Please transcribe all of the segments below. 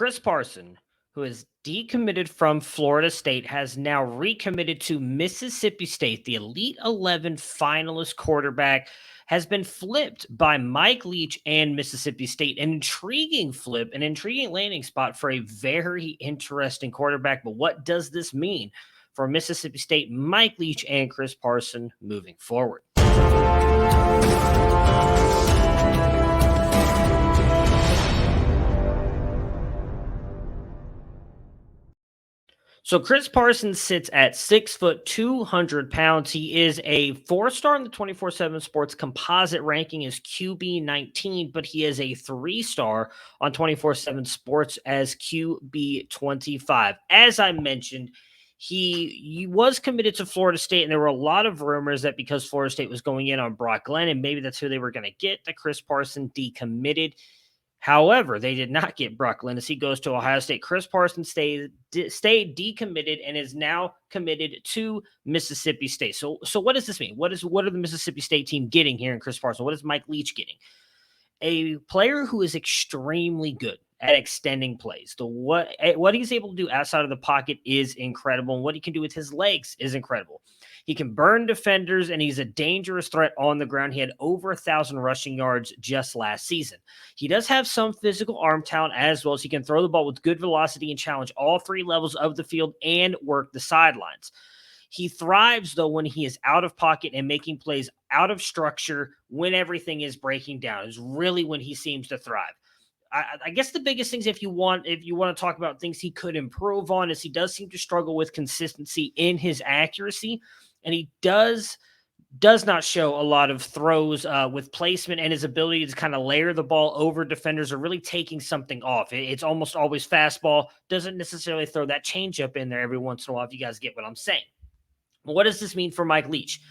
Chris Parson, who is decommitted from Florida State, has now recommitted to Mississippi State. The Elite 11 finalist quarterback has been flipped by Mike Leach and Mississippi State. An intriguing flip, an intriguing landing spot for a very interesting quarterback. But what does this mean for Mississippi State, Mike Leach, and Chris Parson moving forward? So Chris Parsons sits at 6 foot 200 pounds. He is a 4-star in the 24/7 Sports composite ranking as QB 19, but he is a 3-star on 24/7 Sports as QB 25. As I mentioned, he was committed to Florida State, and there were a lot of rumors that because Florida State was going in on Brock Glenn, and maybe that's who they were going to get, that Chris Parson decommitted. However, they did not get Brock Glenn as he goes to Ohio State. Chris Parson stayed decommitted and is now committed to Mississippi State. So what does this mean? What are the Mississippi State team getting here in Chris Parson? What is Mike Leach getting? A player who is extremely good at extending plays. What he's able to do outside of the pocket is incredible, and what he can do with his legs is incredible. He can burn defenders, and he's a dangerous threat on the ground. He had over 1,000 rushing yards just last season. He does have some physical arm talent as well as he can throw the ball with good velocity and challenge all three levels of the field and work the sidelines. He thrives, though, when he is out of pocket and making plays out of structure when everything is breaking down. Is really when he seems to thrive. I guess the biggest things, if you want to talk about things he could improve on, is he does seem to struggle with consistency in his accuracy, and he does not show a lot of throws with placement, and his ability to kind of layer the ball over defenders or really taking something off. It's almost always fastball. Doesn't necessarily throw that changeup in there every once in a while, if you guys get what I'm saying. What does this mean for Mike Leach?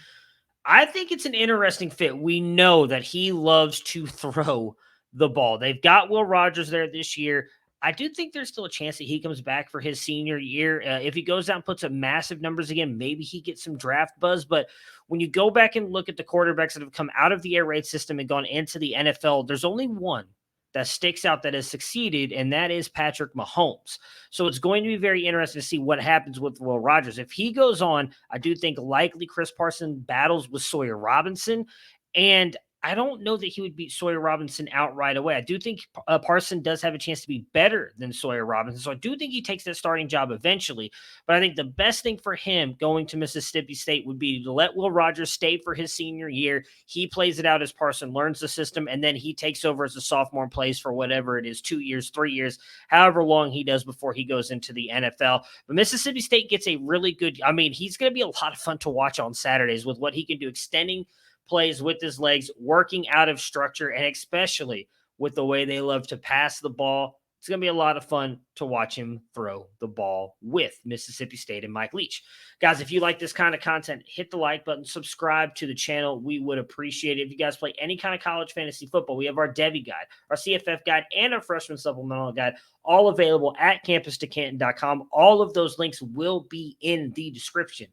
I think it's an interesting fit. We know that he loves to throw the ball. They've got Will Rogers there this year. I do think there's still a chance that he comes back for his senior year. If he goes out and puts up massive numbers again, maybe he gets some draft buzz. But when you go back and look at the quarterbacks that have come out of the air raid system and gone into the NFL, there's only one that sticks out that has succeeded, and that is Patrick Mahomes. So it's going to be very interesting to see what happens with Will Rogers. If he goes on, I do think likely Chris Parson battles with Sawyer Robinson, and I don't know that he would beat Sawyer Robinson out right away. I do think Parson does have a chance to be better than Sawyer Robinson. So I do think he takes that starting job eventually. But I think the best thing for him going to Mississippi State would be to let Will Rogers stay for his senior year. He plays it out as Parson learns the system, and then he takes over as a sophomore and plays for whatever it is, 2 years, 3 years, however long he does before he goes into the NFL. But Mississippi State gets a really good, he's going to be a lot of fun to watch on Saturdays with what he can do extending plays with his legs, working out of structure, and especially with the way they love to pass the ball. It's going to be a lot of fun to watch him throw the ball with Mississippi State and Mike Leach. Guys, if you like this kind of content, hit the like button, subscribe to the channel. We would appreciate it. If you guys play any kind of college fantasy football, we have our Devy guide, our CFF guide, and our freshman supplemental guide, all available at campusdecanton.com. All of those links will be in the description.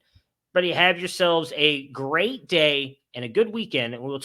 But you have yourselves a great day and a good weekend, and we'll